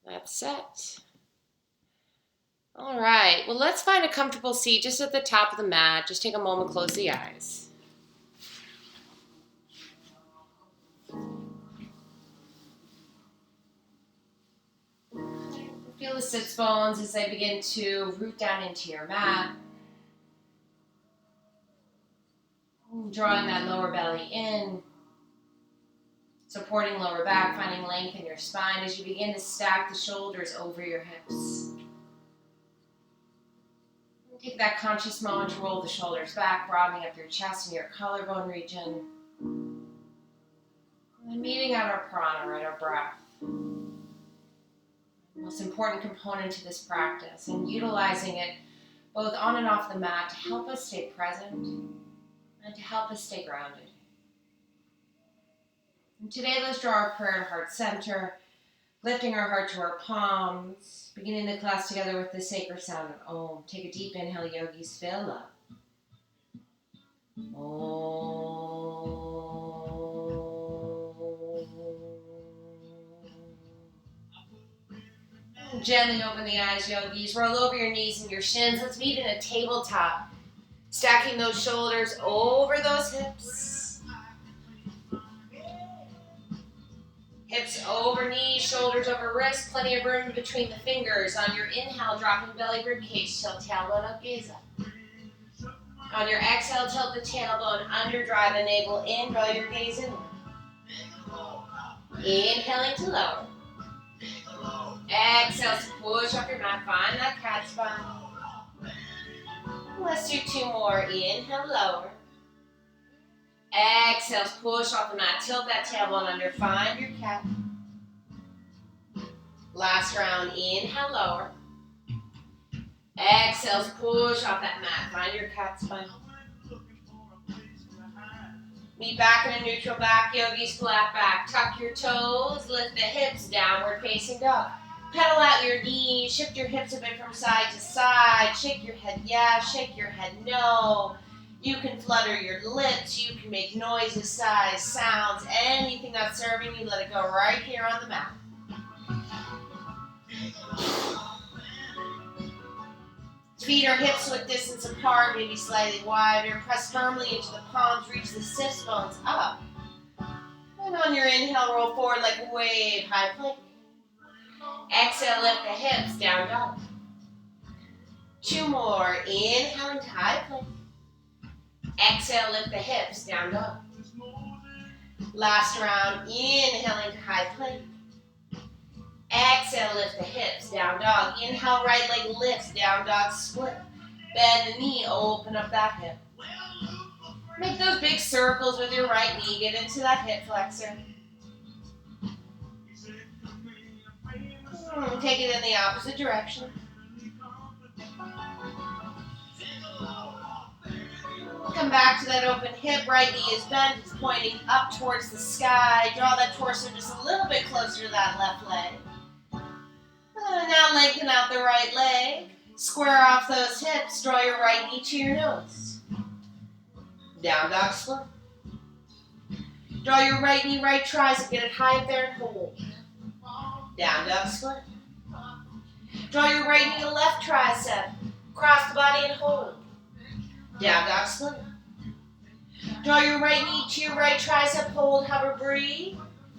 That's set. All right, well, let's find a comfortable seat just at the top of the mat. Just take a moment, close the eyes. Feel the sits bones as they begin to root down into your mat. Drawing that lower belly in, supporting lower back, finding length in your spine as you begin to stack the shoulders over your hips. Take that conscious moment to roll the shoulders back, broadening up your chest and your collarbone region. And then meeting out our prana, right, our breath. The most important component to this practice, and utilizing it both on and off the mat to help us stay present and to help us stay grounded. And today, let's draw our prayer to heart center, lifting our heart to our palms, beginning the class together with the sacred sound of Om. Take a deep inhale, yogis, fill up. Om. Gently open the eyes, yogis. Roll over your knees and your shins. Let's meet in a tabletop. Stacking those shoulders over those hips. Hips over knees, shoulders over wrists. Plenty of room between the fingers. On your inhale, dropping belly, rib cage, tilt tailbone up, gaze up. On your exhale, tilt the tailbone under, drive the navel in, draw your gaze inward. Inhaling to lower. Exhale to push up your mat, find that cat spine. Let's do two more. Inhale, lower. Exhale, push off the mat, tilt that tailbone under, find your cat. Last round, inhale, lower. Exhale, push off that mat, find your cat spine. Meet back in a neutral back, yogis, flat back. Tuck your toes, lift the hips, downward facing dog. Pedal out your knees, shift your hips a bit from side to side. Shake your head yes, shake your head no. You can flutter your lips, you can make noises, sighs, sounds, anything that's serving you, let it go right here on the mat. Feet or hips width distance apart, maybe slightly wider. Press firmly into the palms, reach the sits bones up. And on your inhale, roll forward like a wave, high plank. Exhale, lift the hips, down dog. Two more, inhaling to high plank. Exhale, lift the hips, down dog. Last round, inhaling to high plank. Exhale, lift the hips, down dog. Inhale, right leg lifts, down dog, split. Bend the knee, open up that hip. Make those big circles with your right knee, get into that hip flexor. Take it in the opposite direction. Come back to that open hip, right knee is bent, it's pointing up towards the sky. Draw that torso just a little bit closer to that left leg. Now lengthen out the right leg. Square off those hips, draw your right knee to your nose. Down dog split. Draw your right knee, right tricep, get it high up there and hold. Down dog split. Draw your right knee to left tricep, cross the body and hold. Down dog split. Draw your right knee to your right tricep, hold, hover, breathe.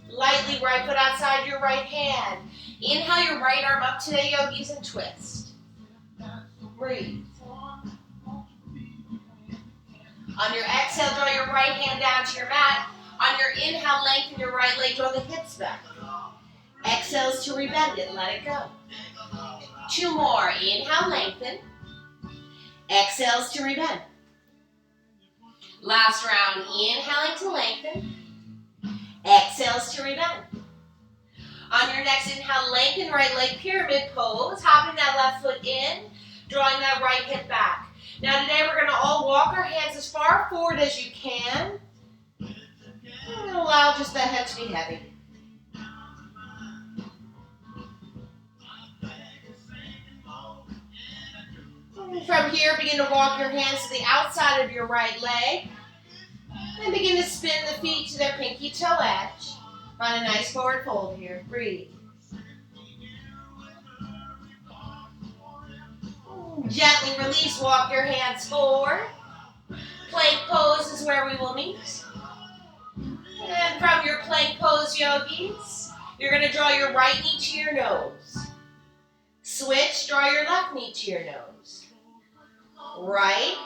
Lightly right foot outside your right hand. Inhale your right arm up today, yogis, and twist. Breathe. On your exhale, draw your right hand down to your mat. On your inhale, lengthen your right leg, draw the hips back. Exhales to rebend it, let it go. Two more, inhale, lengthen. Exhales to rebend. Last round, inhaling to lengthen. Exhales to rebend. On your next inhale, lengthen right leg, pyramid pose, hopping that left foot in, drawing that right hip back. Now today we're going to all walk our hands as far forward as you can, and allow just the head to be heavy. From here, begin to walk your hands to the outside of your right leg, and begin to spin the feet to their pinky toe edge. Find a nice forward fold here. Breathe. Gently release, walk your hands forward. Plank pose is where we will meet. And from your plank pose, yogis, you're going to draw your right knee to your nose. Switch, draw your left knee to your nose. Right,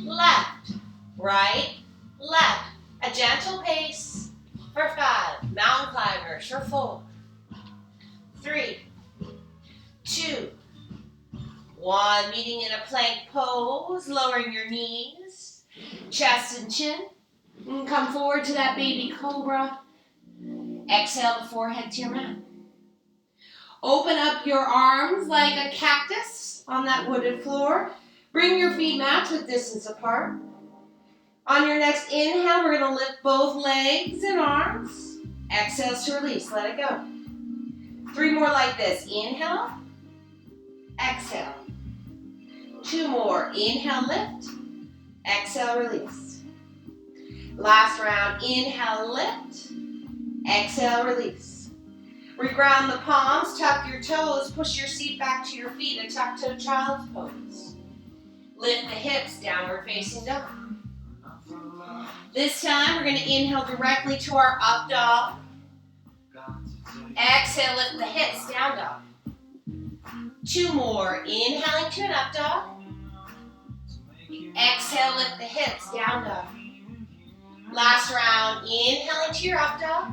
left, right, left. A gentle pace for 5. Mountain climbers for 4, 3, 2, 1. Meeting in a plank pose, lowering your knees, chest and chin. And come forward to that baby cobra. Exhale the forehead to your mat. Open up your arms like a cactus on that wooded floor. Bring your feet match with distance apart. On your next inhale, we're going to lift both legs and arms. Exhale to release. Let it go. 3 more like this. Inhale. Exhale. 2 more. Inhale, lift. Exhale, release. Last round. Inhale, lift. Exhale, release. Reground the palms. Tuck your toes. Push your seat back to your feet. A tuck-toe child's pose. Lift the hips. Downward facing dog. This time, we're going to inhale directly to our up dog. Exhale, lift the hips, down dog. 2 more. Inhaling to an up dog. Exhale, lift the hips, down dog. Last round. Inhaling to your up dog.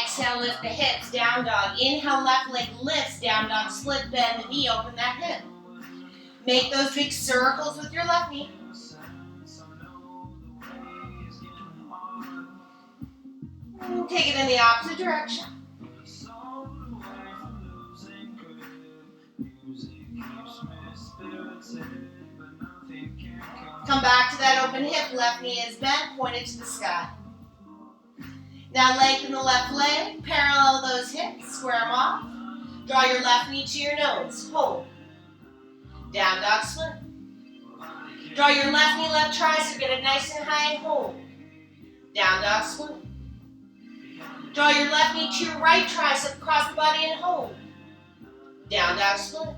Exhale, lift the hips, down dog. Inhale, left leg lifts, down dog. Split, bend the knee, open that hip. Make those big circles with your left knee. Take it in the opposite direction. Come back to that open hip. Left knee is bent, pointed to the sky. Now lengthen the left leg. Parallel those hips. Square them off. Draw your left knee to your nose. Hold. Down dog split. Draw your left knee, left tricep. Get it nice and high and hold. Down dog split. Draw your left knee to your right tricep, cross the body and hold. Down dog split.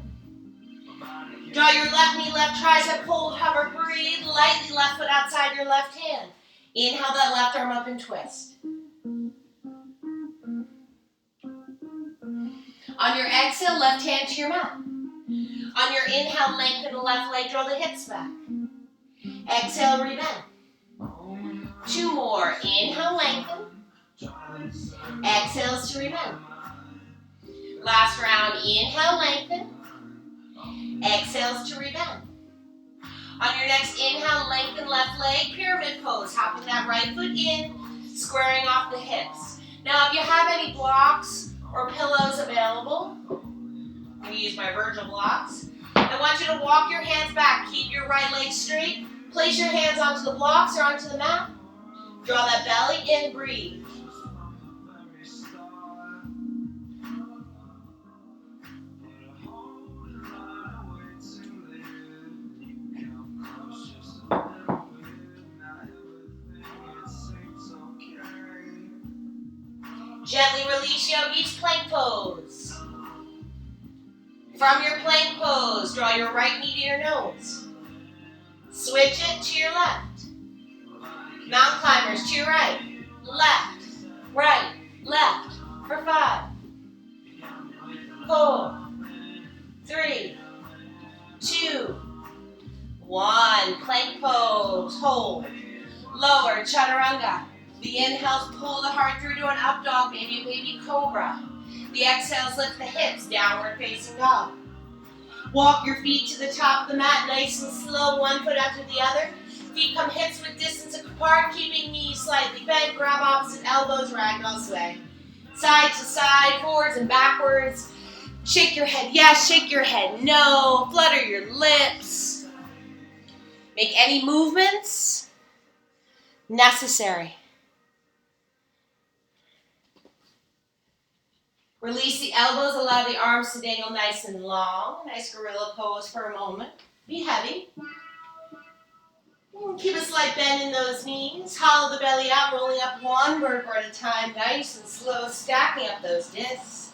Draw your left knee, left tricep, hold, hover, breathe. Lightly left foot outside your left hand. Inhale that left arm up and twist. On your exhale, left hand to your mat. On your inhale, lengthen the left leg, draw the hips back. Exhale, rebend. 2 more. Inhale, lengthen. Exhales to rebend. Last round. Inhale, lengthen. Exhales to rebend. On your next inhale, lengthen left leg, pyramid pose. Hopping that right foot in, squaring off the hips. Now, if you have any blocks or pillows available, I'm going to use my Virgil blocks. I want you to walk your hands back. Keep your right leg straight. Place your hands onto the blocks or onto the mat. Draw that belly in, breathe. Gently release, yogis, plank pose. From your plank pose, draw your right knee to your nose. Switch it to your left. Mountain climbers to your right, left, for 5, 4, 3, 2, 1. Plank pose, hold. Lower, chaturanga. The inhales pull the heart through to an up dog, maybe a baby cobra. The exhales lift the hips, downward facing dog. Walk your feet to the top of the mat, nice and slow, one foot after the other. Feet come hips with distance apart, keeping knees slightly bent. Grab opposite elbows, ragdoll sway. Side to side, forwards and backwards. Shake your head yes, shake your head no. Flutter your lips. Make any movements necessary. Release the elbows, allow the arms to dangle nice and long. Nice gorilla pose for a moment. Be heavy. Keep a slight bend in those knees. Hollow the belly out, rolling up one vertebra at a time. Nice and slow, stacking up those discs.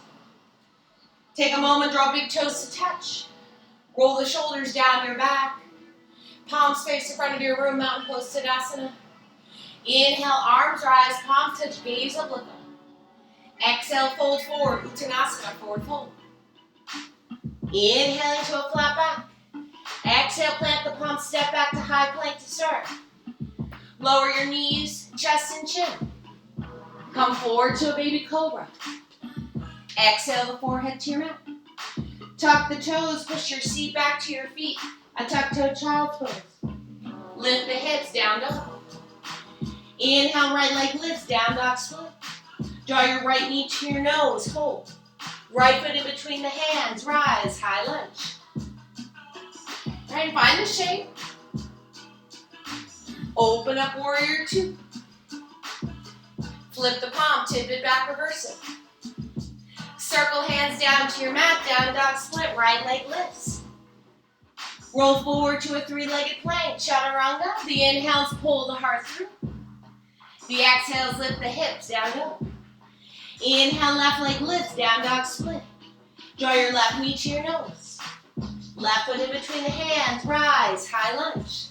Take a moment, draw big toes to touch. Roll the shoulders down your back. Palms face the front of your room, mountain pose Tadasana. Inhale, arms rise, palms touch, gaze up, look up. Exhale, fold forward, Uttanasana, forward fold. Inhale into a flat back. Exhale, plant the palms, step back to high plank to start. Lower your knees, chest and chin. Come forward to a baby cobra. Exhale the forehead to your mat. Tuck the toes, push your seat back to your feet. A tuck-toed child's pose. Lift the hips, down dog. Inhale, right leg lifts, down dog split. Draw your right knee to your nose, hold. Right foot in between the hands, rise, high lunge. All right, find the shape. Open up warrior two. Flip the palm, tip it back, reverse it. Circle hands down to your mat, down dog split, right leg lifts. Roll forward to a three-legged plank, chaturanga. The inhales pull the heart through. The exhales lift the hips, down dog. Inhale, left leg lifts, down dog split. Draw your left knee to your nose. Left foot in between the hands, rise, high lunge.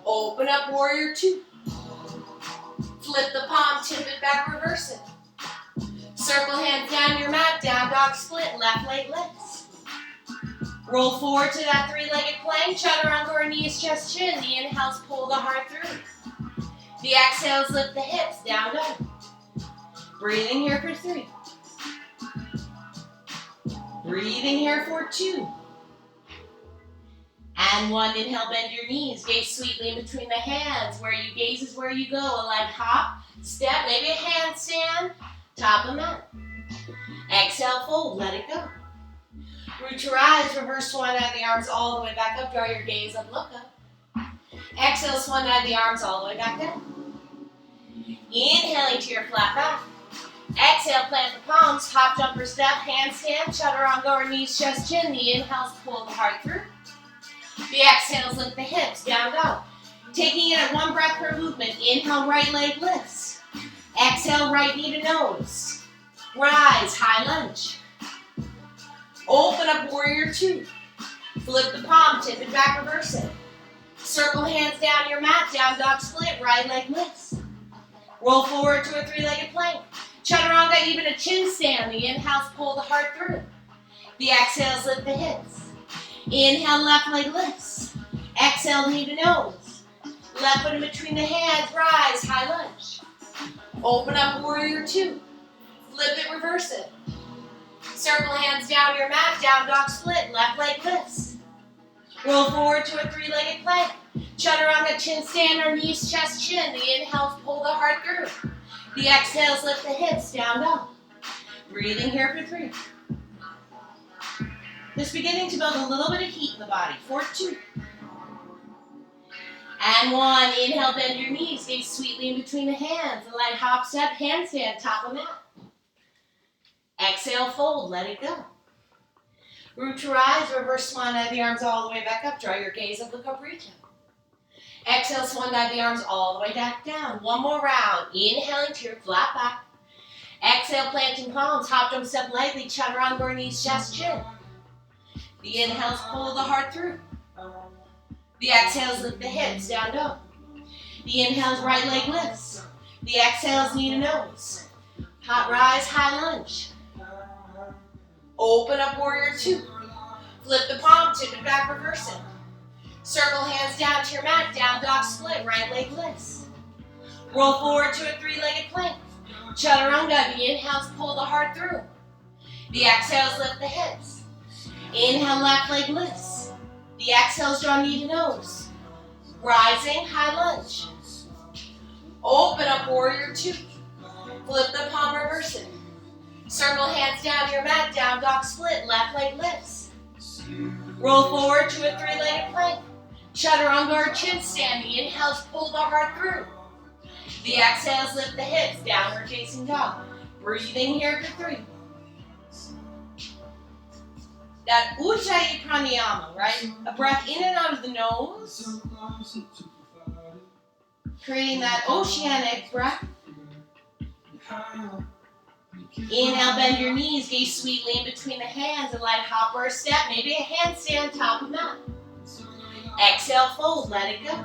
Open up warrior two. Flip the palm, tip it back, reverse it. Circle hands down your mat, down dog split, left leg lifts. Roll forward to that three-legged plank, chaturanga or knees, chest, chin. The inhales pull the heart through. The exhales lift the hips, down dog. Breathing here for three. Breathing here for two. And one, inhale, bend your knees. Gaze sweetly in between the hands. Where you gaze is where you go. A leg hop, step, maybe a handstand, top of mat. Exhale, fold, let it go. Root to rise, reverse swan out of the arms all the way back up. Draw your gaze up, look up. Exhale, swan out of the arms all the way back down. Inhaling to your flat back. Exhale, plant the palms, hop, jumper, step, handstand, chaturanga or knees, chest, chin. The inhales pull the heart through. The exhales lift the hips, down dog. Taking it at one breath per movement. Inhale, right leg lifts. Exhale, right knee to nose. Rise, high lunge. Open up warrior two. Flip the palm, tip it back, reverse it. Circle hands down your mat, down dog split, right leg lifts. Roll forward to a three-legged plank. Chaturanga, even a chin stand. The inhales pull the heart through. The exhales lift the hips. Inhale, left leg lifts. Exhale, knee to nose. Left foot in between the hands, rise, high lunge. Open up warrior two. Flip it, reverse it. Circle hands down your mat, down dog split, left leg lifts. Roll forward to a three-legged plank. Chaturanga, chin stand or knees, chest, chin. The inhales pull the heart through. The exhales lift the hips, down dog. Breathing here for three. Just beginning to build a little bit of heat in the body. For two. And one. Inhale, bend your knees. Gaze sweetly in between the hands. A light hop, step, handstand, top of mat. Exhale, fold, let it go. Root to rise, reverse swan dive the arms all the way back up. Draw your gaze up, look up, reach up. Exhale, swan dive the arms all the way back down. One more round. Inhaling to your flat back. Exhale, planting palms, hop, jump, step lightly, chaturanga or knees, chest, chin. The inhales pull the heart through. The exhales lift the hips, down dog. The inhales, right leg lifts. The exhales, knee to nose. Hot rise, high lunge. Open up warrior two. Flip the palm, tip it back, reverse it. Circle hands down to your mat, down dog split, right leg lifts. Roll forward to a three-legged plank. Chaturanga, the inhales pull the heart through. The exhales lift the hips. Inhale, left leg lifts. The exhales draw knee to nose. Rising, high lunge. Open up warrior two. Flip the palm, reverse it. Circle hands down your mat, down dog split, left leg lifts. Roll forward to a three-legged plank. Chaturanga or chin stand. The inhales pull the heart through. The exhales lift the hips, downward facing dog. Breathing here for three. That Ujjayi Pranayama, right? A breath in and out of the nose. Creating that oceanic breath. Inhale, bend your knees, gaze sweetly in between the hands, and light hop or a step, maybe a handstand top of mat. Exhale, fold, let it go.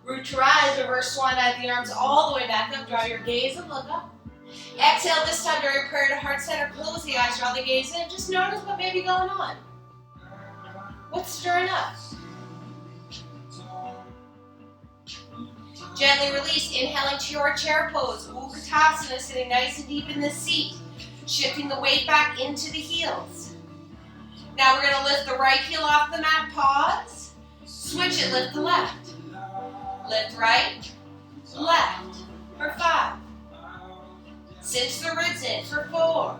Root to rise, reverse swan dive the arms all the way back up, draw your gaze and look up. Exhale, this time during prayer to heart center, close the eyes, draw the gaze in, just notice what may be going on. What's stirring up? Gently release, inhaling to your chair pose, Utkatasana, sitting nice and deep in the seat, shifting the weight back into the heels. Now we're going to lift the right heel off the mat, pause, switch it, lift the left. Lift right, left, for 5. Cinch the ribs in for 4.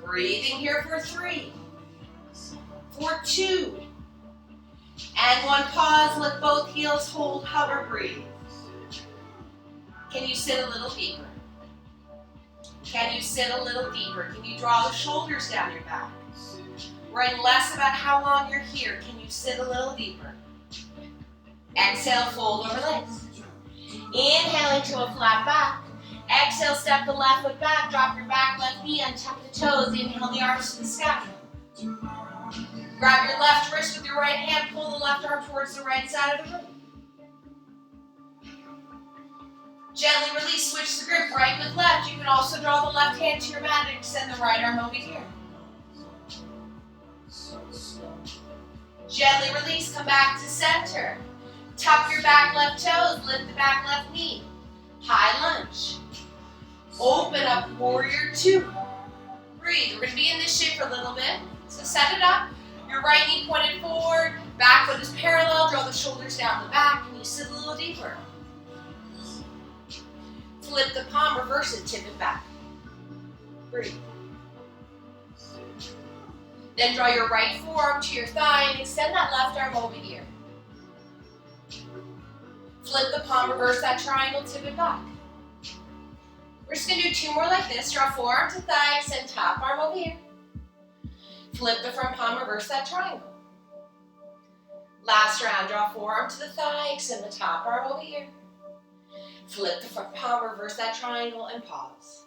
Breathing here for 3, for 2, and 1. Pause, lift both heels, hold, hover, breathe. Can you sit a little deeper? Can you sit a little deeper? Can you draw the shoulders down your back? Worrying less about how long you're here. Can you sit a little deeper? Exhale, fold over legs. Inhaling to a flat back. Exhale, step the left foot back, drop your back left knee, untuck the toes. Inhale the arms to the sky. Grab your left wrist with your right hand, pull the left arm towards the right side of the room. Gently release, switch the grip right with left. You can also draw the left hand to your mat and extend the right arm over here. Gently release, come back to center. Tuck your back left toes, lift the back left knee. High lunge. Open up, warrior 2. Breathe. We're going to be in this shape for a little bit. So set it up. Your right knee pointed forward, back foot is parallel, draw the shoulders down the back, and you sit a little deeper. Flip the palm, reverse it, tip it back. Breathe. Then draw your right forearm to your thigh and extend that left arm over here. Flip the palm, reverse that triangle, tip it back. We're just going to do 2 more like this. Draw forearm to thigh, extend top arm over here. Flip the front palm, reverse that triangle. Last round, draw forearm to the thigh, extend the top arm over here. Flip the front palm, reverse that triangle, and pause.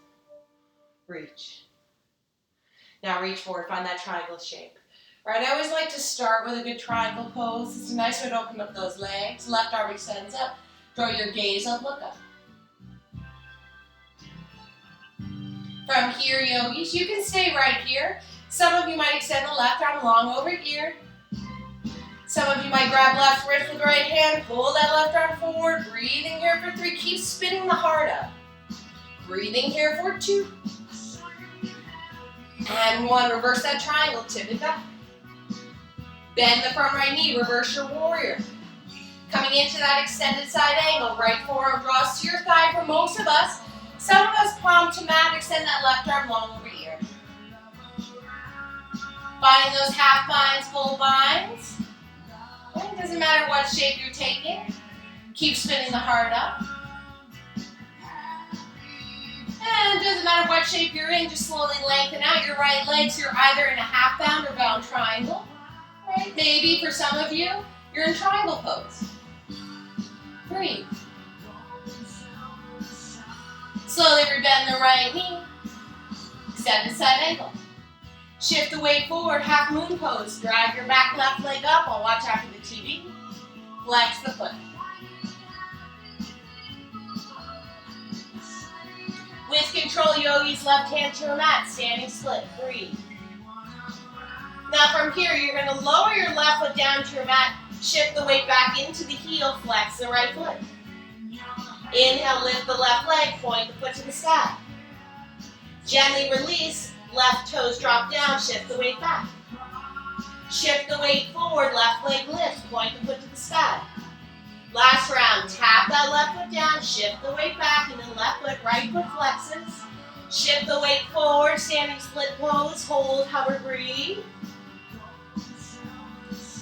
Reach. Now reach forward, find that triangle shape. All right, I always like to start with a good triangle pose. It's a nice way to open up those legs. Left arm extends up. Draw your gaze up, look up. From here, yogis, you can stay right here. Some of you might extend the left arm long over here. Some of you might grab left wrist with the right hand, pull that left arm forward, breathing here for 3, keep spinning the heart up. Breathing here for 2. And 1, reverse that triangle, tip it back. Bend the front right knee, reverse your warrior. Coming into that extended side angle, right forearm draws to your thigh for most of us. Some of us palm to mat, extend that left arm long over here. Finding those half binds, full binds. It doesn't matter what shape you're taking. Keep spinning the heart up. And it doesn't matter what shape you're in, just slowly lengthen out your right leg so you're either in a half bound or bound triangle. Right? Maybe for some of you, you're in triangle pose. Breathe. Slowly rebend the right knee. Extend the side ankle. Shift the weight forward, half moon pose. Drag your back left leg up. I'll watch after the TV. Flex the foot. With control, yogis, left hand to a mat, standing split. Breathe. Now from here, you're going to lower your left foot down to your mat, shift the weight back into the heel, flex the right foot. Inhale, lift the left leg, point the foot to the sky. Gently release, left toes drop down, shift the weight back. Shift the weight forward, left leg lifts, point the foot to the sky. Last round, tap that left foot down, shift the weight back, and then left foot, right foot flexes. Shift the weight forward, standing split pose, hold, hover, breathe.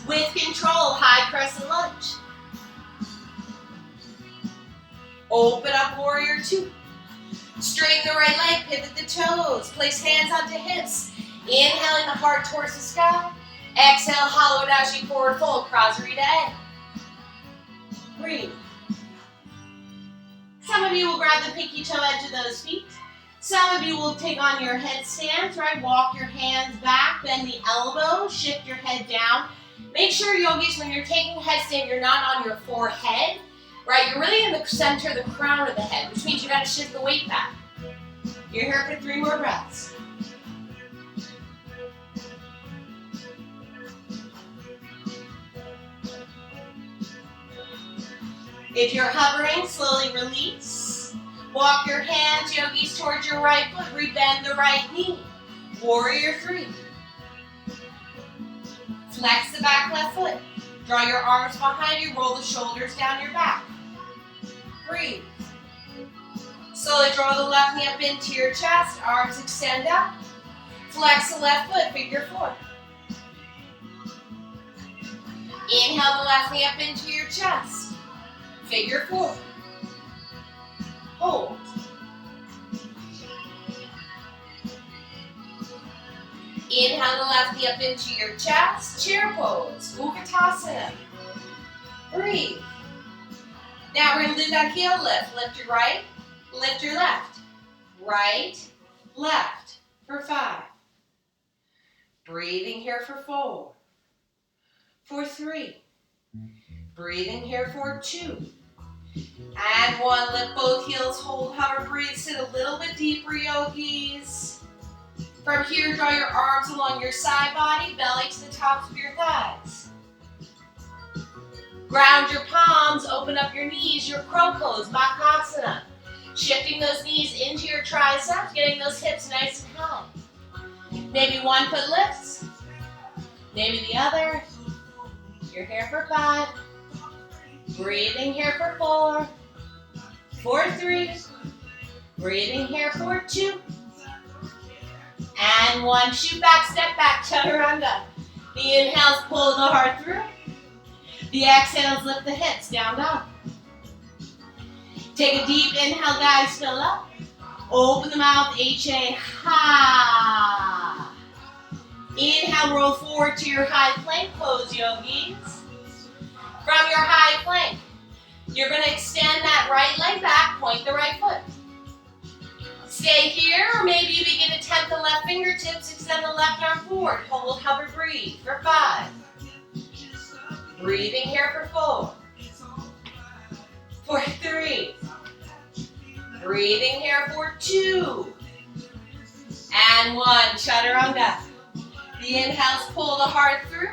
With control, high crescent lunge. Open up, warrior 2. Straighten the right leg, pivot the toes, place hands onto hips. Inhaling the heart towards the sky. Exhale, hollow it as you forward fold, Prasarita A. Breathe. Some of you will grab the pinky toe edge of those feet. Some of you will take on your headstands, right? Walk your hands back, bend the elbow, shift your head down. Make sure, yogis, when you're taking a headstand, you're not on your forehead, right? You're really in the center of the crown of the head, which means you got to shift the weight back. You're here for 3 more breaths. If you're hovering, slowly release. Walk your hands, yogis, towards your right foot. Rebend the right knee. Warrior 3. Flex the back left foot. Draw your arms behind you. Roll the shoulders down your back. Breathe. Slowly draw the left knee up into your chest. Arms extend up. Flex the left foot, figure 4. Inhale the left knee up into your chest. Figure 4. Hold. Inhale the left knee up into your chest. Chair pose. Utkatasana. Breathe. Now we're going to do that heel lift. Lift your right. Lift your left. Right. Left. For 5. Breathing here for 4. For 3. Breathing here for 2. And 1, lift both heels, hold, hover, breathe, sit a little bit deeper, yogis. From here, draw your arms along your side body, belly to the tops of your thighs. Ground your palms, open up your knees, your crow pose, Bakasana. Shifting those knees into your triceps, getting those hips nice and high. Maybe 1 foot lifts, maybe the other. You're here for 5. Breathing here for 4. For 3. Breathing here for 2. And 1. Shoot back, step back, chaturanga. The inhales pull the heart through. The exhales lift the hips, down dog. Take a deep inhale, guys, fill up. Open the mouth, HA, ha. Inhale, roll forward to your high plank pose, yogis. From your high plank, you're going to extend that right leg back, point the right foot. Stay here, or maybe you begin to tap the left fingertips, extend the left arm forward. Hold, hover, breathe for 5. Breathing here for 4. For 3. Breathing here for 2. And 1, chaturanga. The inhales pull the heart through.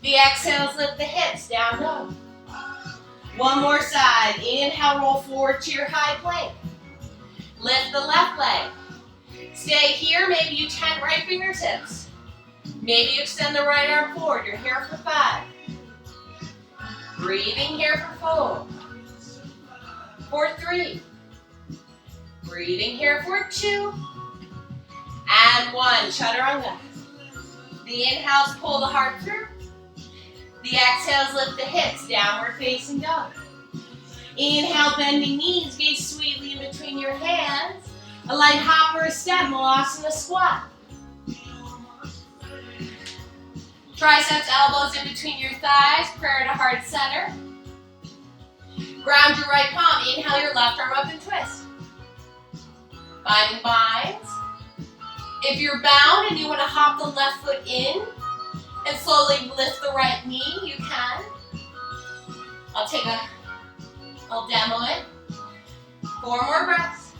The exhales lift the hips, down dog. 1 more side. Inhale, roll forward to your high plank. Lift the left leg. Stay here, maybe you tent right fingertips. Maybe you extend the right arm forward. You're here for 5. Breathing here for 4. For 3. Breathing here for 2. And 1, chaturanga. The inhales pull the heart through. The exhales lift the hips, downward facing dog. Inhale, bending knees, gaze sweetly in between your hands. A light hop or a step, Malasana squat. Triceps, elbows in between your thighs, prayer to heart center. Ground your right palm, inhale your left arm up and twist. Finding binds. If you're bound and you want to hop the left foot in and slowly lift the right knee, you can. I'll demo it. 4 more breaths.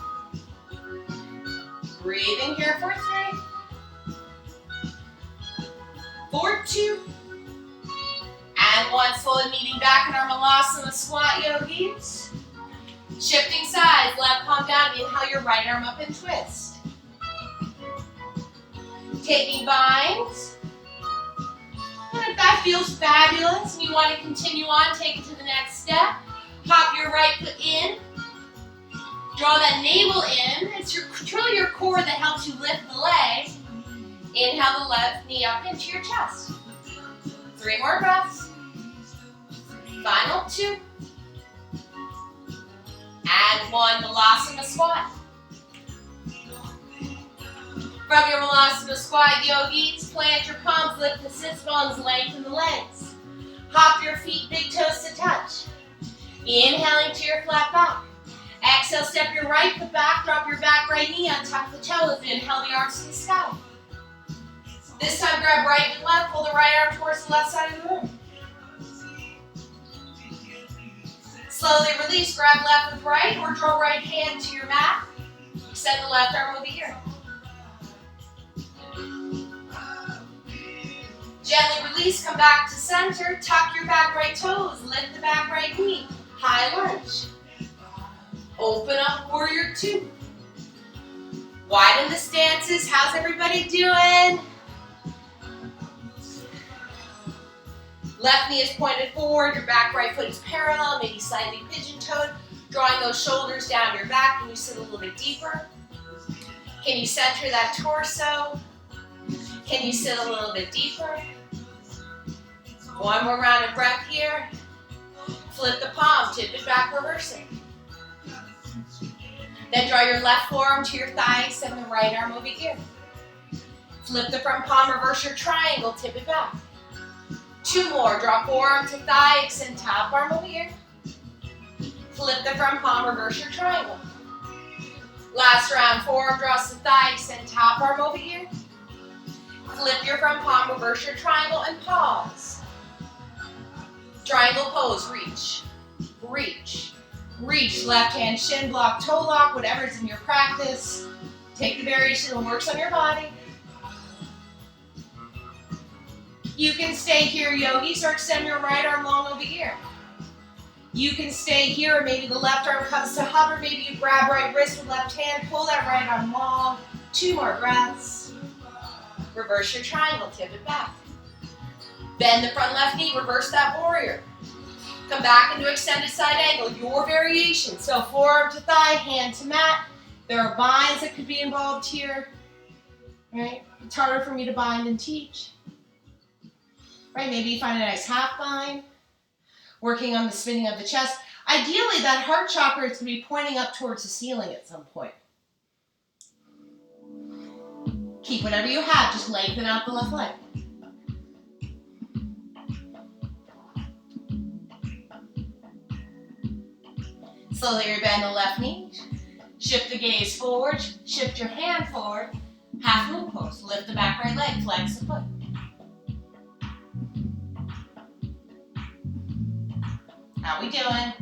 Breathing here for 3. For 2. And 1, slowly meeting back in our Malasana squat, yogis. Shifting sides, left palm down, inhale your right arm up and twist. Taking binds. And if that feels fabulous and you want to continue on, take it to the next step. Hop your right foot in. Draw that navel in. It's truly your core that helps you lift the leg. Inhale the left knee up into your chest. 3 more breaths. Final 2. And 1, Malasana squat. From your Malasana squat, yogis, plant your palms, lift the sits bones, lengthen the legs. Hop your feet, big toes to touch. Inhaling to your flat back. Exhale, step your right foot back, drop your back right knee, untuck the toes, inhale the arms to the sky. This time grab right and left, pull the right arm towards the left side of the room. Slowly release, grab left with right, or draw right hand to your mat. Extend the left arm over here. Gently release, come back to center, tuck your back right toes, lift the back right knee, high lunge. Open up, warrior two. Widen the stances, how's everybody doing? Left knee is pointed forward, your back right foot is parallel, maybe slightly pigeon-toed, drawing those shoulders down your back. Can you sit a little bit deeper? Can you center that torso? Can you sit a little bit deeper? One more round of breath here. Flip the palm, tip it back, reverse it. Then draw your left forearm to your thigh, send the right arm over here. Flip the front palm, reverse your triangle, tip it back. Two more, draw forearm to thigh, extend top arm over here. Flip the front palm, reverse your triangle. Last round, forearm draws to thigh, extend top arm over here. Flip your front palm, reverse your triangle, and pause. Triangle pose, reach, reach, reach. Left hand shin block, toe lock, whatever's in your practice. Take the variation that works on your body. You can stay here, yogis, or extend your right arm long over here. You can stay here, or maybe the left arm comes to hover. Maybe you grab right wrist with left hand, pull that right arm long. Two more breaths. Reverse your triangle, tip it back. Bend the front left knee, reverse that warrior. Come back into extended side angle, your variation. So forearm to thigh, hand to mat. There are binds that could be involved here, right? It's harder for me to bind and teach. Right, maybe you find a nice half bind, working on the spinning of the chest. Ideally, that heart chakra is going to be pointing up towards the ceiling at some point. Keep whatever you have, just lengthen out the left leg. Slowly rebend the left knee, shift the gaze forward, shift your hand forward, half moon pose, lift the back right leg, flex the foot. How we doing?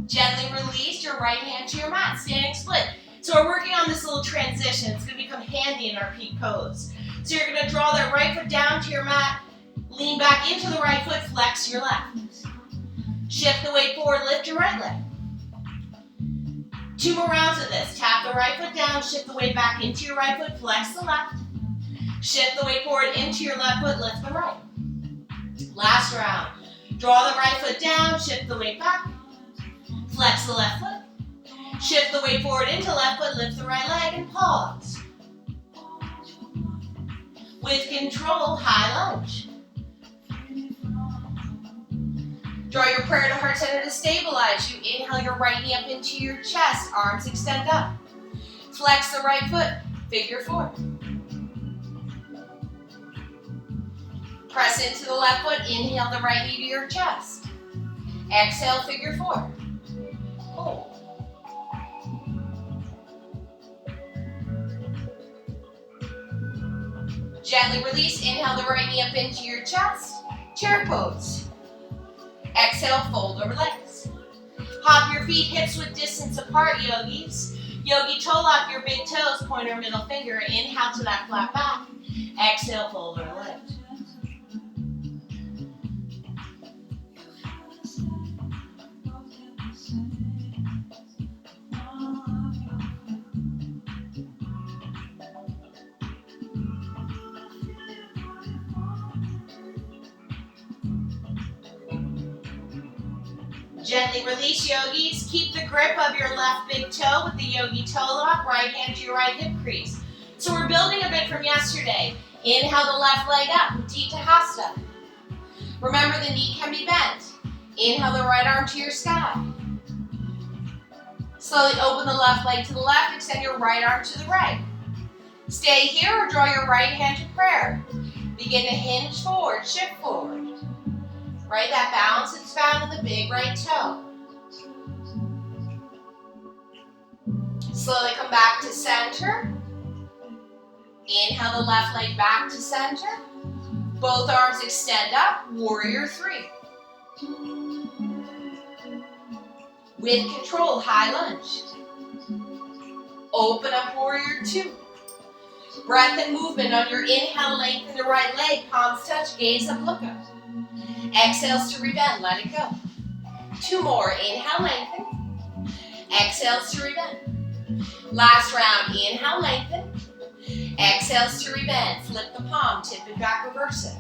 Gently release your right hand to your mat, standing split. So we're working on this little transition. It's going to become handy in our peak pose. So you're going to draw that right foot down to your mat, lean back into the right foot, flex your left. Shift the weight forward, lift your right leg. Two more rounds of this. Tap the right foot down, shift the weight back into your right foot, flex the left. Shift the weight forward into your left foot, lift the right. Last round. Draw the right foot down, shift the weight back, flex the left foot, shift the weight forward into left foot, lift the right leg, and pause. With control, high lunge. Draw your prayer to heart center to stabilize. You inhale your right knee up into your chest, arms extend up. Flex the right foot, figure four. Press into the left foot, inhale the right knee to your chest. Exhale, figure four. Hold. Gently release, inhale the right knee up into your chest. Chair pose. Exhale, fold over legs. Hop your feet hips width distance apart, yogis. Yogi toe lock your big toes, pointer, middle finger. Inhale to that flat back. Exhale, fold over legs. Gently release, yogis. Keep the grip of your left big toe with the yogi toe lock. Right hand to your right hip crease. So we're building a bit from yesterday. Inhale the left leg up, Utthita Hasta. Remember, the knee can be bent. Inhale the right arm to your sky. Slowly open the left leg to the left, extend your right arm to the right. Stay here or draw your right hand to prayer. Begin to hinge forward, shift forward. Right, that balance is found in the big right toe. Slowly come back to center. Inhale the left leg back to center. Both arms extend up, warrior three. With control, high lunge. Open up, warrior two. Breath and movement on your inhale, lengthen the right leg, palms touch, gaze up, look up. Exhales to rebend, let it go. Two more, inhale, lengthen. Exhales to rebend. Last round, inhale, lengthen. Exhales to rebend, flip the palm, tip it back, reverse it.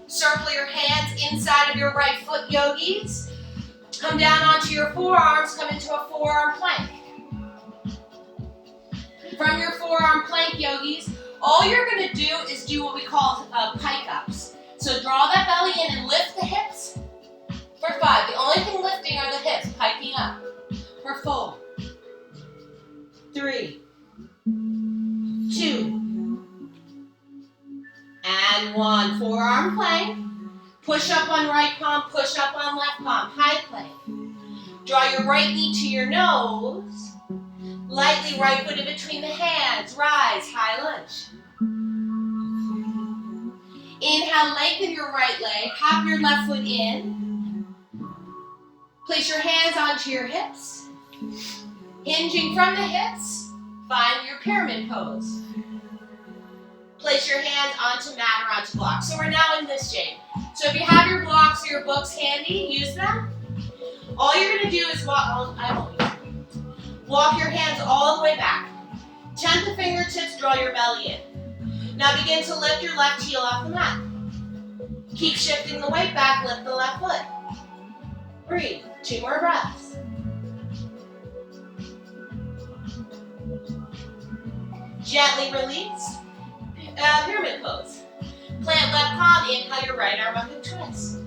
Circle your hands inside of your right foot, yogis. Come down onto your forearms, come into a forearm plank. From your forearm plank, yogis, all you're going to do is do what we call pike ups. So draw that belly in and lift the hips for 5. The only thing lifting are the hips, piking up. For 4, 3, 2, and 1. Forearm plank. Push up on right palm, push up on left palm. High plank. Draw your right knee to your nose. Lightly right foot in between the hands. Rise, high lunge. Inhale, lengthen your right leg. Hop your left foot in. Place your hands onto your hips. Hinging from the hips, find your pyramid pose. Place your hands onto mat or onto blocks. So we're now in this shape. So if you have your blocks or your books handy, use them. All you're going to do is walk your hands all the way back. Tend the fingertips, draw your belly in. Now begin to lift your left heel off the mat. Keep shifting the weight back, lift the left foot. Breathe. 2 more breaths. Gently release. Pyramid pose. Plant left palm, inhale your right arm up and twist.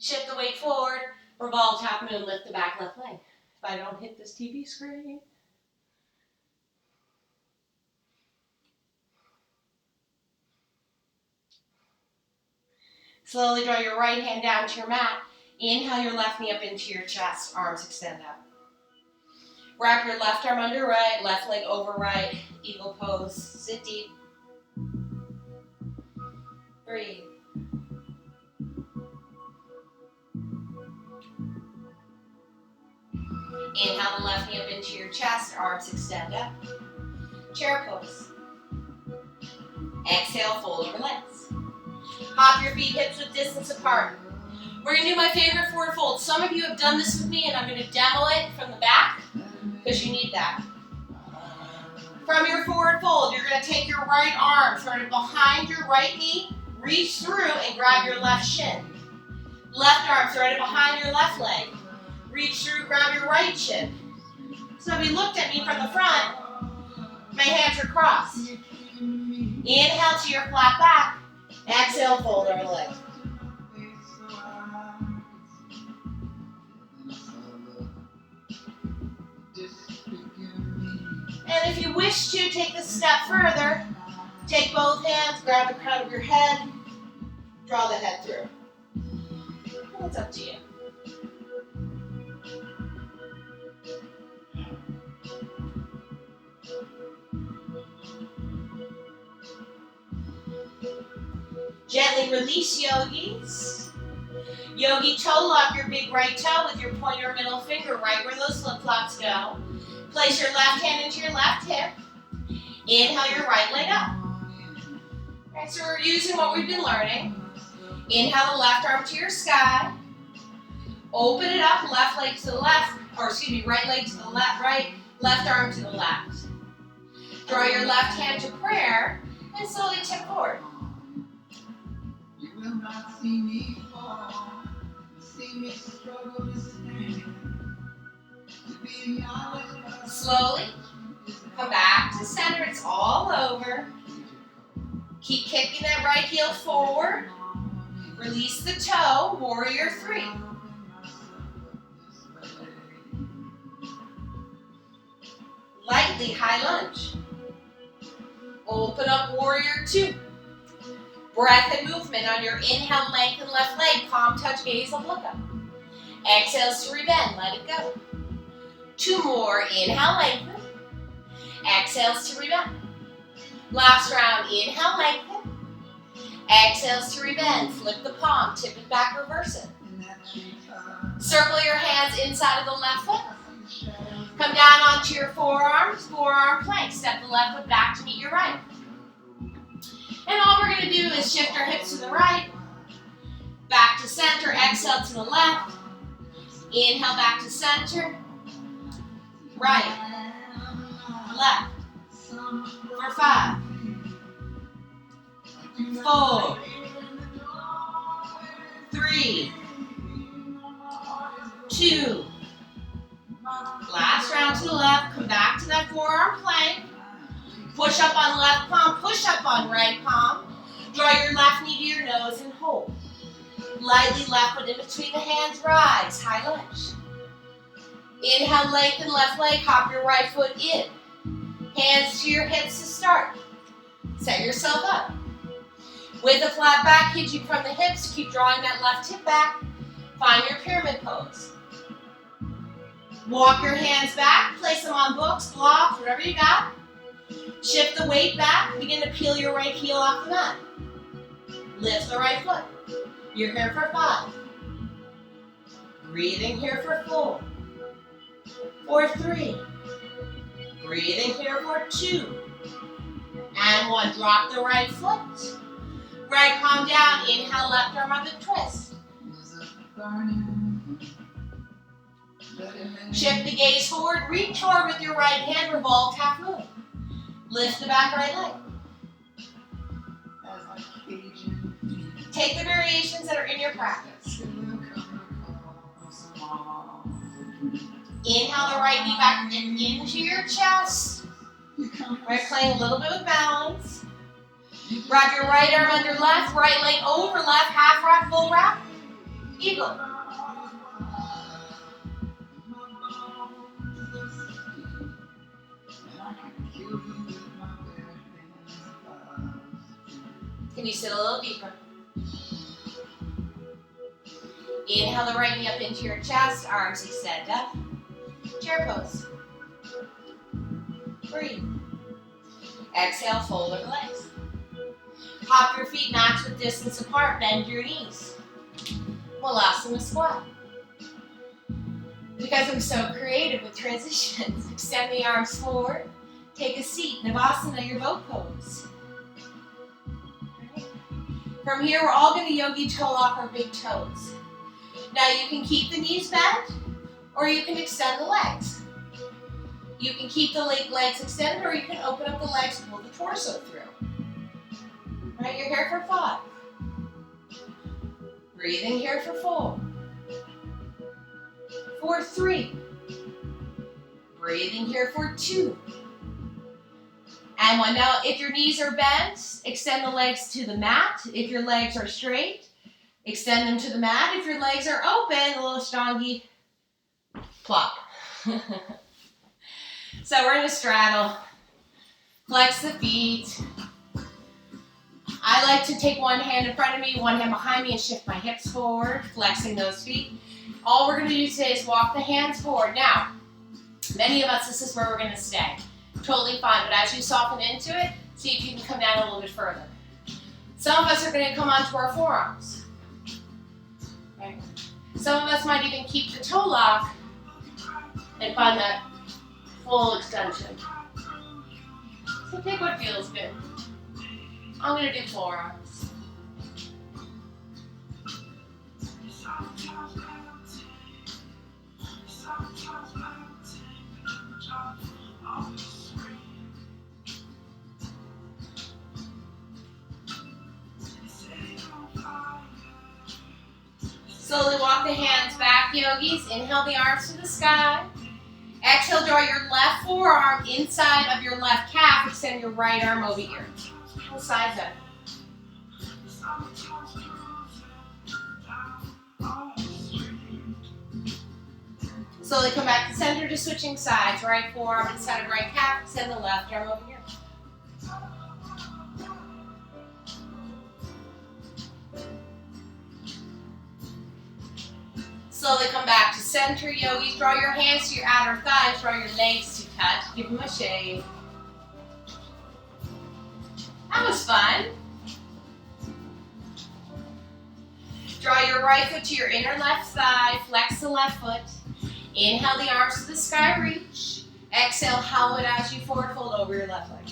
Shift the weight forward, revolve half moon, lift the back left leg. If I don't hit this TV screen. Slowly draw your right hand down to your mat. Inhale your left knee up into your chest, arms extend up. Wrap your left arm under right, left leg over right, eagle pose. Sit deep. Breathe. Inhale the left knee up into your chest, arms extend up. Chair pose. Exhale, fold over legs. Hop your feet hips width distance apart. We're going to do my favorite forward fold. Some of you have done this with me, and I'm going to demo it from the back because you need that. From your forward fold, you're going to take your right arm, turn it behind your right knee, reach through and grab your left shin. Left arm, thread it behind your left leg. Reach through, grab your right shin. So if you looked at me from the front, my hands are crossed. Inhale to your flat back. Exhale, fold over the leg. And if you wish to take this step further, take both hands, grab the crown of your head, draw the head through. It's up to you. Gently release, yogis. Yogi toe lock your big right toe with your pointer middle finger right where those flip-flops go. Place your left hand into your left hip. Inhale your right leg up. Alright, so we're using what we've been learning. Inhale the left arm to your sky. Open it up, left leg to the left, or excuse me, right leg to the left, right, left arm to the left. Draw your left hand to prayer and slowly tip forward. You will not see me fall, see me struggle to stand. To be acknowledged. Slowly come back to center. It's all over. Keep kicking that right heel forward. Release the toe, warrior three. Lightly high lunge. Open up, warrior two. Breath and movement on your inhale, lengthen left leg, palm touch, gaze up, look up. Exhales to rebend, let it go. 2 more, inhale, lengthen. Exhales to rebend. Last round, inhale, lengthen. Exhales to rebend, flip the palm, tip it back, reverse it. Circle your hands inside of the left foot. Come down onto your forearms, forearm plank. Step the left foot back to meet your right. And all we're going to do is shift our hips to the right, back to center, exhale to the left. Inhale back to center, right, left, for 5, 4, 3, 2, last round to the left, come back to that forearm plank, push up on left palm, push up on right palm, draw your left knee to your nose and hold. Lightly left foot in between the hands, rise, high lunge. Inhale, lengthen left leg, hop your right foot in. Hands to your hips to start. Set yourself up. With a flat back, hitching from the hips, keep drawing that left hip back. Find your pyramid pose. Walk your hands back, place them on books, blocks, whatever you got. Shift the weight back, begin to peel your right heel off the mat. Lift the right foot. You're here for 5. Breathing here for 4. For 3. Breathing here for 2. And 1. Drop the right foot. Right palm down. Inhale, left arm up and twist. Shift the gaze forward. Reach forward with your right hand. Revolve half moon. Lift the back right leg. Take the variations that are in your practice. Inhale the right knee back and into your chest. Right, playing a little bit with balance. Wrap your right arm under left, right leg over left, half wrap, full wrap. Eagle. Can you sit a little deeper? Inhale the right knee up into your chest, arms extend up. Chair pose. Breathe. Exhale, fold over legs. Hop your feet match with distance apart, bend your knees. Malasana squat. Because I'm so creative with transitions, extend the arms forward, take a seat, Navasana, your boat pose. From here, we're all going to yogi toe lock our big toes. Now you can keep the knees bent, or you can extend the legs. You can keep the legs extended, or you can open up the legs and pull the torso through. Right, you're here for 5. Breathing here for 4. For 3. Breathing here for 2. And 1. Now, if your knees are bent, extend the legs to the mat. If your legs are straight, extend them to the mat. If your legs are open, a little Ashtangi plop. So we're going to straddle. Flex the feet. I like to take one hand in front of me, one hand behind me, and shift my hips forward, flexing those feet. All we're going to do today is walk the hands forward. Now, many of us, this is where we're going to stay. Totally fine, but as you soften into it, see if you can come down a little bit further. Some of us are going to come onto our forearms. Right? Some of us might even keep the toe lock and find that full extension. So pick what feels good. I'm going to do forearms. Slowly walk the hands back, yogis. Inhale the arms to the sky. Exhale, draw your left forearm inside of your left calf. Extend your right arm over here. Full sides up. Slowly come back to center to switching sides. Right forearm inside of right calf. Extend the left arm over here. Slowly come back to center, yogis. Draw your hands to your outer thighs. Draw your legs to touch. Give them a shave. That was fun. Draw your right foot to your inner left thigh. Flex the left foot. Inhale the arms to the sky, reach. Exhale, hollow it as you forward fold over your left leg.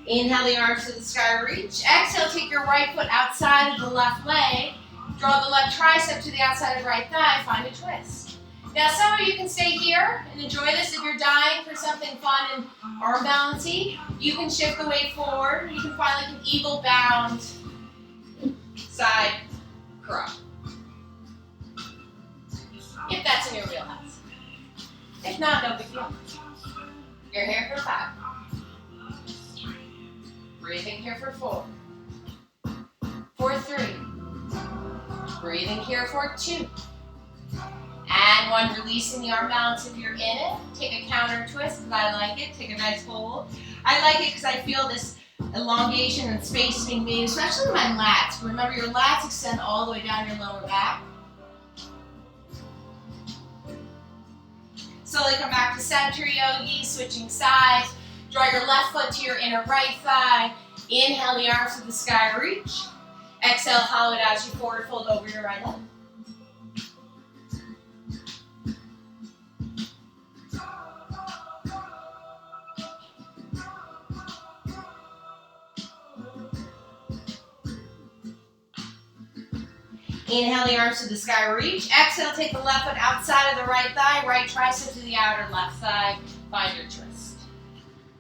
Inhale the arms to the sky, reach. Exhale, take your right foot outside of the left leg. Draw the left tricep to the outside of right thigh. Find a twist. Now, some of you can stay here and enjoy this. If you're dying for something fun and arm balancey, you can shift the weight forward. You can find like an eagle bound side curl. If that's in your wheelhouse. If not, no big deal. You're here for 5. Breathing here for 4. For 3. Breathing here for 2. And 1, releasing the arm balance if you're in it. Take a counter twist because I like it. Take a nice hold. I like it because I feel this elongation and space being made, especially in my lats. Remember, your lats extend all the way down your lower back. Slowly come back to center, yogis, switching sides. Draw your left foot to your inner right thigh. Inhale the arms to the sky, reach. Exhale, hollow it as you forward fold over your right leg. Inhale the arms to the sky, reach. Exhale, take the left foot outside of the right thigh, right tricep to the outer left thigh. Find your twist.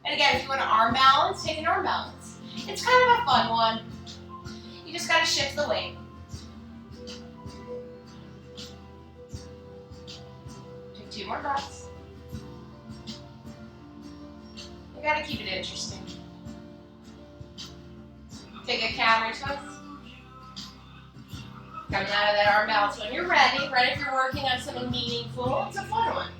And again, if you want an arm balance, take an arm balance. It's kind of a fun one. You just got to shift the weight. Take 2 more breaths. You got to keep it interesting. Take a counter twist. Coming out of that arm balance when you're ready. Ready if you're working on something meaningful. It's a fun one.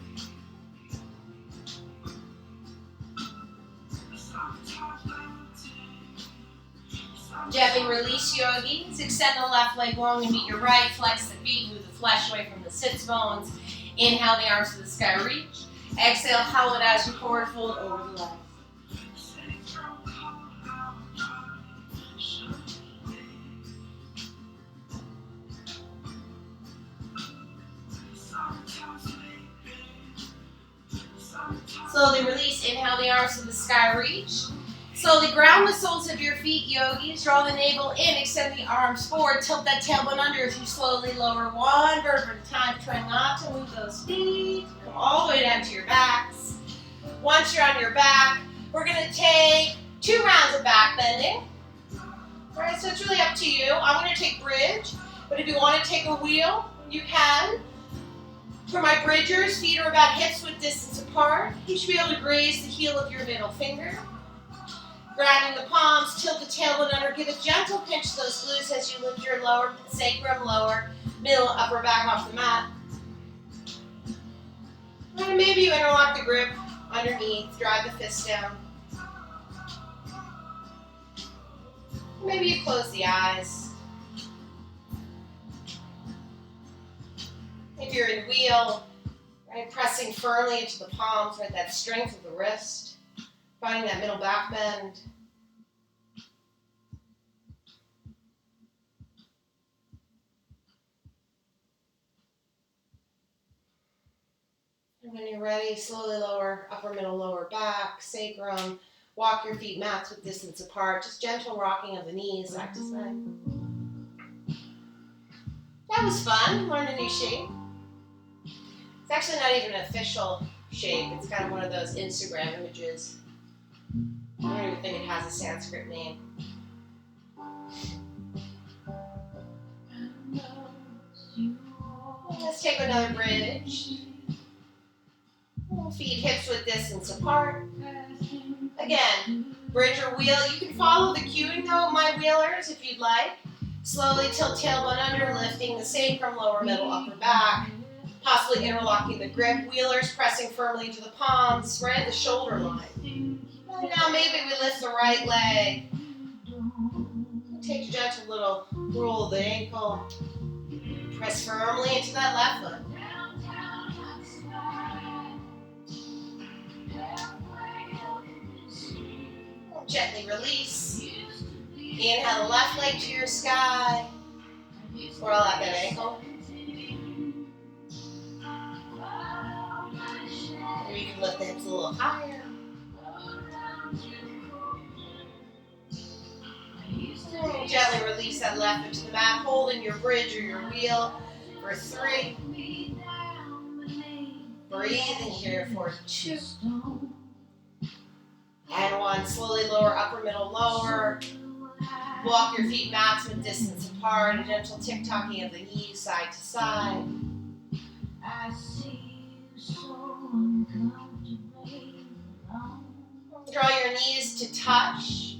Gently release, yogis. Extend the left leg long and meet your right. Flex the feet, move the flesh away from the sits bones. Inhale the arms to the sky, reach. Exhale, hollow it as you forward fold over the left. Slowly release. Inhale the arms to the sky, reach. Slowly ground the soles of your feet, yogis. Draw the navel in, extend the arms forward, tilt that tailbone under as you slowly lower 1 vertebra at a time. Try not to move those feet. Come all the way down to your backs. Once you're on your back, we're going to take 2 rounds of back bending. All right, so it's really up to you. I'm going to take bridge, but if you want to take a wheel, you can. For my bridgers, feet are about hips width distance apart. You should be able to graze the heel of your middle finger. Grounding the palms, tilt the tailbone under, give a gentle pinch to those glutes as you lift your lower sacrum, lower, middle, upper back off the mat. And maybe you interlock the grip underneath, drive the fist down. Maybe you close the eyes. If you're in wheel, right, pressing firmly into the palms, right, that strength of the wrist. Finding that middle back bend. And when you're ready, slowly lower upper, middle, lower back, sacrum. Walk your feet mats with distance apart. Just gentle rocking of the knees side to side. That was fun. Learned a new shape. It's actually not even an official shape. It's kind of one of those Instagram images. I don't even think it has a Sanskrit name. Let's take another bridge. Feet hips width distance apart. Again, bridge or wheel. You can follow the cueing though, my wheelers, if you'd like. Slowly tilt tailbone under, lifting the sacrum, lower middle, upper back. Possibly interlocking the grip. Wheelers pressing firmly into the palms, right at the shoulder line. And now maybe we lift the right leg. Take a gentle little roll of the ankle. Press firmly into that left foot. Gently release. Inhale the left leg to your sky. Swirl out that ankle. Or you can lift the hips a little higher. And gently release that left into the mat, holding your bridge or your wheel for 3. Breathing here for 2. And 1. Slowly lower, upper, middle, lower. Walk your feet maximum distance apart. A gentle tick-tocking of the knees side to side. Draw your knees to touch.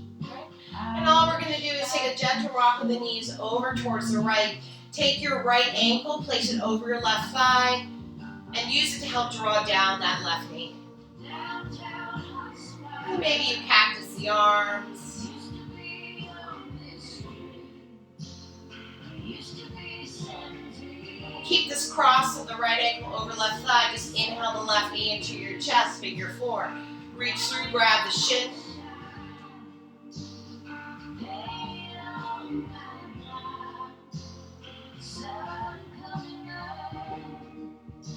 And all we're going to do is take a gentle rock of the knees over towards the right. Take your right ankle, place it over your left thigh, and use it to help draw down that left knee. And maybe you cactus the arms. Keep this cross of the right ankle over left thigh. Just inhale the left knee into your chest, figure 4. Reach through, grab the shin.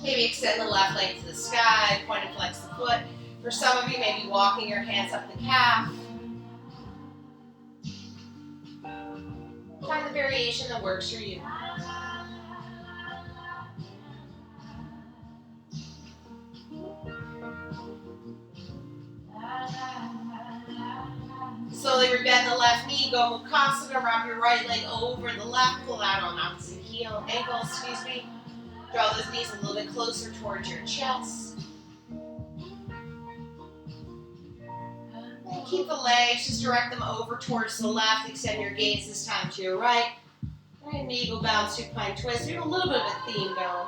Maybe extend the left leg to the sky, point and flex the foot. For some of you, maybe walking your hands up the calf. Find the variation that works for you. Slowly rebend the left knee, go Mukhasana, wrap your right leg over the left, pull out on opposite ankle, Draw those knees a little bit closer towards your chest. And keep the legs, just direct them over towards the left, extend your gaze this time to your right. And eagle bound supine twist. We have a little bit of a theme going.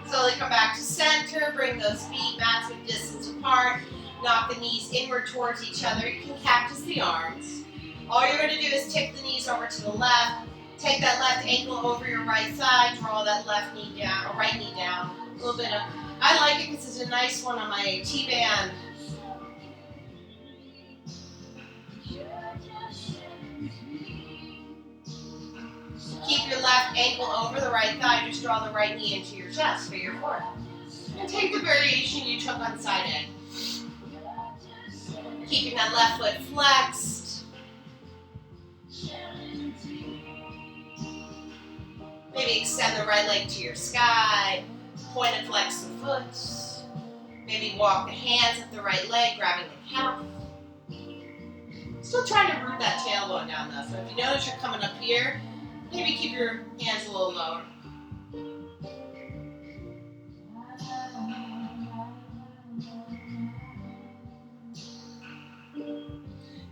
Slowly come back to center, bring those feet maximum distance apart, knock the knees inward towards each other. You can cactus the arms. All you're going to do is tick the knees over to the left, take that left ankle over your right side, draw that left knee down, or right knee down. A little bit of, I like it because it's a nice one on my T-band. Keep your left ankle over the right thigh. Just draw the right knee into your chest, figure 4. And take the variation you took on side in. Keeping that left foot flexed. Maybe extend the right leg to your sky. Point and flex the foot. Maybe walk the hands up the right leg, grabbing the calf. Still trying to root that tailbone down though. So if you notice you're coming up here, maybe keep your hands a little lower.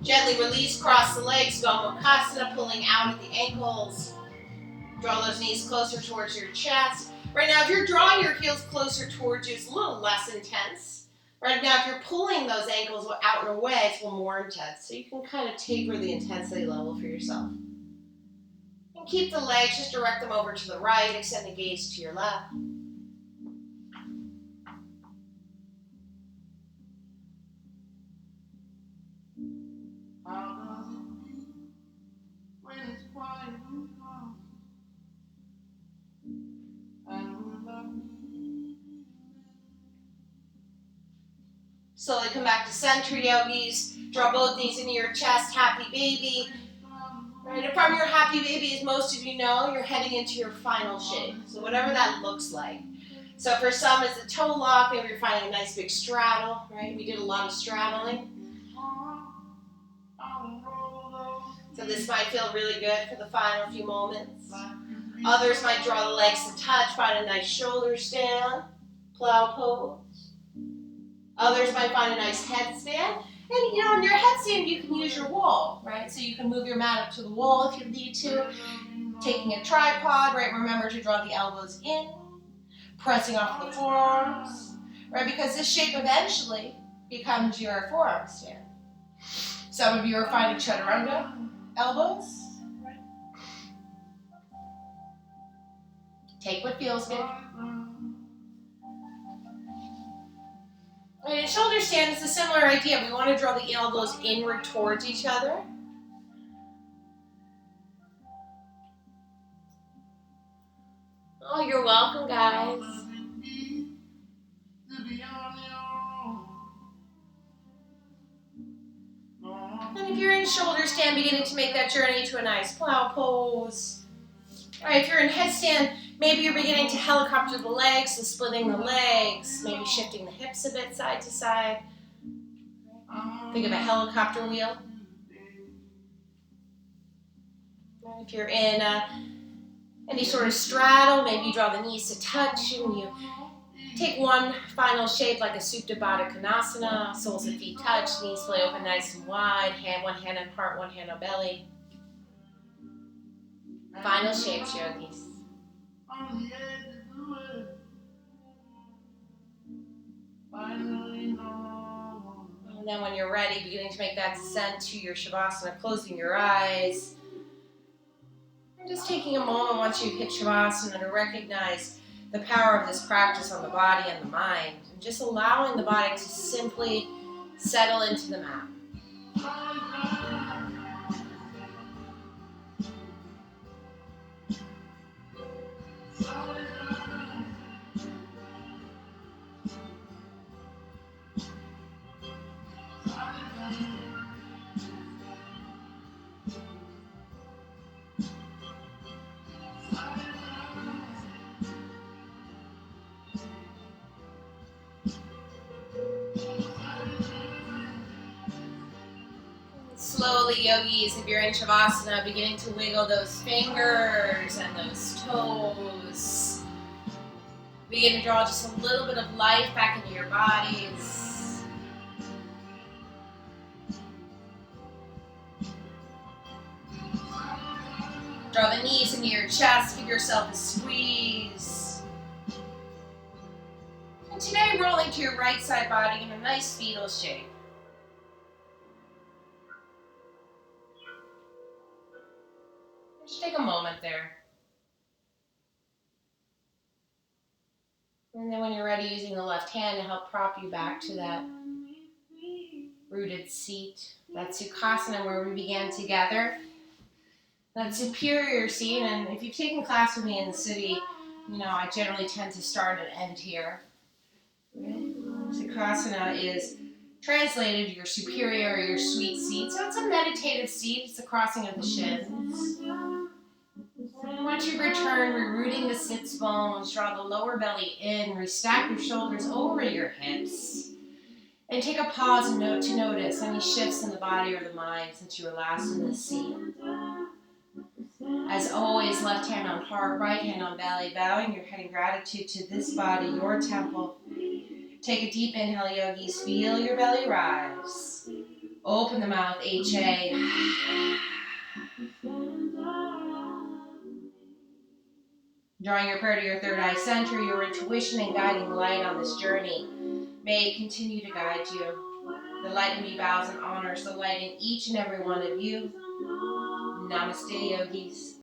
Gently release, cross the legs, go Mukhasana, pulling out at the ankles. Draw those knees closer towards your chest. Right now, if you're drawing your heels closer towards you, it's a little less intense. Right now, if you're pulling those ankles out and away, it's a little more intense. So you can kind of taper the intensity level for yourself. And keep the legs, just direct them over to the right, extend the gaze to your left. Slowly come back to center, yogis. Draw both knees into your chest, happy baby. Right, and from your happy baby, as most of you know, you're heading into your final shape. So whatever that looks like. So for some, it's a toe lock. Maybe you're finding a nice big straddle, right? We did a lot of straddling. So this might feel really good for the final few moments. Others might draw the legs to touch, find a nice shoulder stand, plow pose. Others might find a nice headstand. And you know, in your headstand, you can use your wall, right? So you can move your mat up to the wall if you need to. Taking a tripod, right? Remember to draw the elbows in, pressing off the forearms, right? Because this shape eventually becomes your forearm stand. Some of you are finding chaturanga elbows. Take what feels good. And in shoulder stand, it's a similar idea. We want to draw the elbows inward towards each other. Oh, you're welcome, guys. And if you're in shoulder stand, beginning to make that journey to a nice plow pose. All right, if you're in headstand, maybe you're beginning to helicopter the legs, so splitting the legs, maybe shifting the hips a bit side to side. Think of a helicopter wheel. If you're in any sort of straddle, maybe you draw the knees to touch and you take one final shape like a Supta Baddha Konasana, soles of feet touch, knees play open nice and wide, one hand on heart, one hand on belly. Final shapes, yogis. And then when you're ready, beginning to make that descent to your Shavasana, closing your eyes. And just taking a moment once you've hit Shavasana to recognize the power of this practice on the body and the mind. And just allowing the body to simply settle into the mat. Slowly, yogis, if you're in Shavasana, beginning to wiggle those fingers and those toes. Begin to draw just a little bit of life back into your bodies. Draw the knees into your chest, give yourself a squeeze. And today, rolling to your right side body in a nice fetal shape. Just take a moment there. And then when you're ready, using the left hand to help prop you back to that rooted seat. That Sukhasana where we began together. That superior seat. And if you've taken class with me in the city, you know, I generally tend to start and end here. Sukhasana is translated your superior or your sweet seat. So it's a meditative seat. It's the crossing of the shins. Once you return, rerouting the sits bones, draw the lower belly in, restack your shoulders over your hips, and take a pause and note to notice any shifts in the body or the mind since you were last in this seat. As always, left hand on heart, right hand on belly, bowing your head in gratitude to this body, your temple. Take a deep inhale, yogis. Feel your belly rise. Open the mouth, HA. Drawing your prayer to your third eye center, your intuition and guiding light on this journey may continue to guide you. The light in me bows and honors the light in each and every one of you. Namaste, yogis.